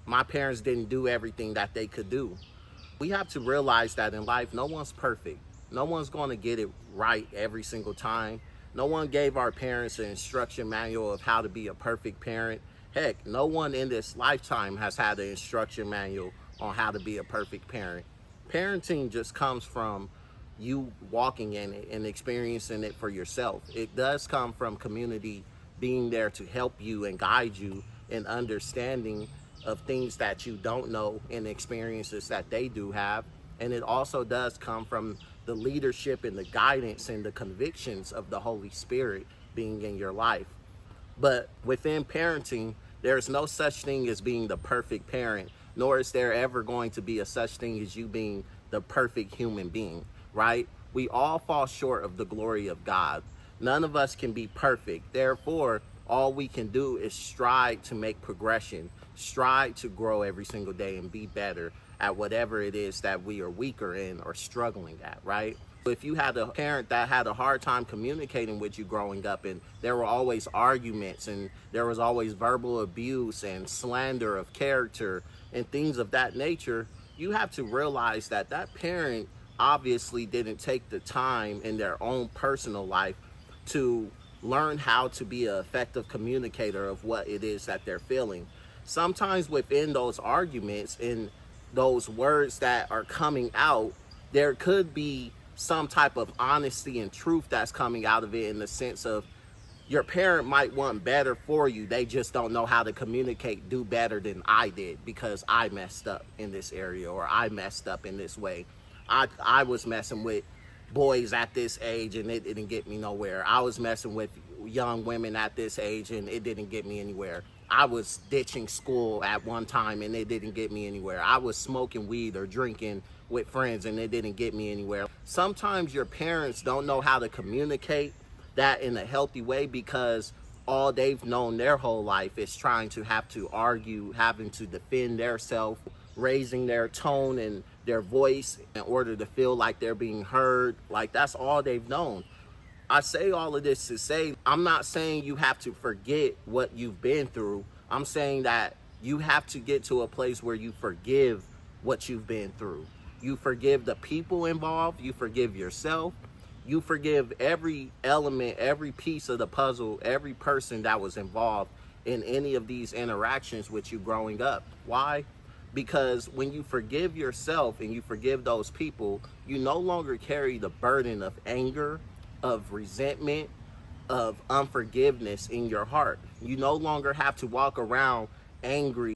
My parents didn't do everything that they could do. We have to realize that in life, no one's perfect. No one's going to get it right every single time. No one gave our parents an instruction manual of how to be a perfect parent. Heck, no one in this lifetime has had an instruction manual on how to be a perfect parent. Parenting just comes from you walking in it and experiencing it for yourself. It does come from community being there to help you and guide you in understanding of things that you don't know and experiences that they do have. And it also does come from the leadership and the guidance and the convictions of the Holy Spirit being in your life. But within parenting, there's no such thing as being the perfect parent, nor is there ever going to be a such thing as you being the perfect human being, right? We all fall short of the glory of God. None of us can be perfect. Therefore, all we can do is strive to make progression, strive to grow every single day and be better at whatever it is that we are weaker in or struggling at, right? If you had a parent that had a hard time communicating with you growing up, and there were always arguments and there was always verbal abuse and slander of character and things of that nature, you have to realize that that parent obviously didn't take the time in their own personal life to learn how to be an effective communicator of what it is that they're feeling. Sometimes within those arguments and those words that are coming out, there could be some type of honesty and truth that's coming out of it, in the sense of your parent might want better for you. They just don't know how to communicate, do better than I did because I messed up in this area, or I messed up in this way. I was messing with boys at this age and it didn't get me nowhere. I was messing with young women at this age and it didn't get me anywhere. I was ditching school at one time and it didn't get me anywhere. I was smoking weed or drinking with friends and it didn't get me anywhere. Sometimes your parents don't know how to communicate that in a healthy way because all they've known their whole life is trying to have to argue, having to defend themselves, raising their tone and their voice in order to feel like they're being heard. Like, that's all they've known. I say all of this to say, I'm not saying you have to forget what you've been through. I'm saying that you have to get to a place where you forgive what you've been through. You forgive the people involved, you forgive yourself, you forgive every element, every piece of the puzzle, every person that was involved in any of these interactions with you growing up. Why? Because when you forgive yourself and you forgive those people, you no longer carry the burden of anger, of resentment, of unforgiveness in your heart. You no longer have to walk around angry